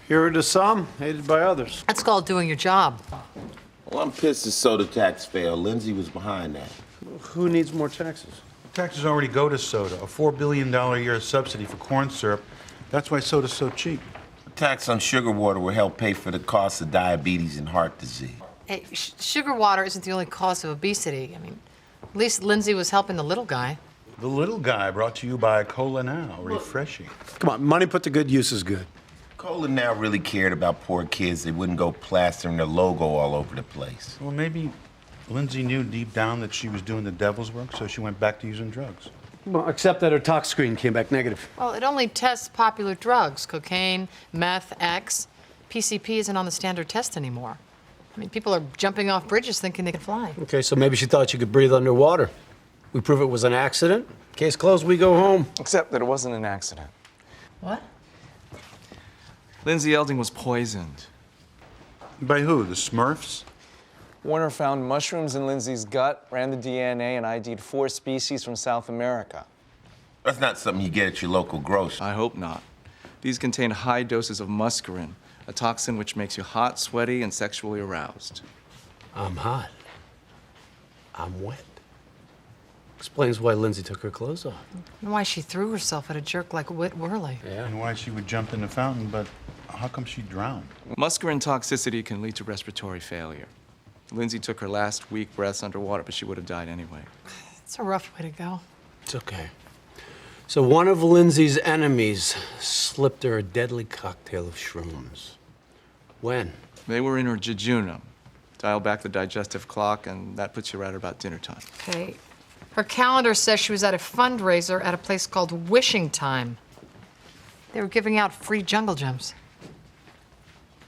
Hero to some, hated by others. That's called doing your job. Well, I'm pissed the soda tax failed. Lindsay was behind that. Who needs more taxes? Taxes already go to soda, a $4 billion a year subsidy for corn syrup. That's why soda's so cheap. A tax on sugar water will help pay for the cost of diabetes and heart disease. Hey, sugar water isn't the only cause of obesity. I mean, at least Lindsay was helping the little guy. The little guy brought to you by Cola Now, refreshing. Come on, money put to good use is good. Cola Now really cared about poor kids. They wouldn't go plastering their logo all over the place. Well, maybe Lindsay knew deep down that she was doing the devil's work, so she went back to using drugs. Well, except that her tox screen came back negative. Well, it only tests popular drugs, cocaine, meth, X. PCP isn't on the standard test anymore. I mean, people are jumping off bridges thinking they can fly. Okay, so maybe she thought she could breathe underwater. We prove it was an accident. Case closed, we go home. Except that it wasn't an accident. What? Lindsay Elding was poisoned. By who? The Smurfs? Warner found mushrooms in Lindsay's gut, ran the DNA, and ID'd 4 species from South America. That's not something you get at your local grocery. I hope not. These contain high doses of muscarine, a toxin which makes you hot, sweaty, and sexually aroused. I'm hot. I'm wet. Explains why Lindsay took her clothes off. And why she threw herself at a jerk like Whit Worley. Yeah. And why she would jump in the fountain, but how come she drowned? Muscarine toxicity can lead to respiratory failure. Lindsay took her last weak breaths underwater, but she would have died anyway. It's a rough way to go. It's okay. So one of Lindsay's enemies slipped her a deadly cocktail of shrooms. When? They were in her jejunum. Dial back the digestive clock, and that puts you right about dinner time. Okay. Her calendar says she was at a fundraiser at a place called Wishing Time. They were giving out free jungle gems.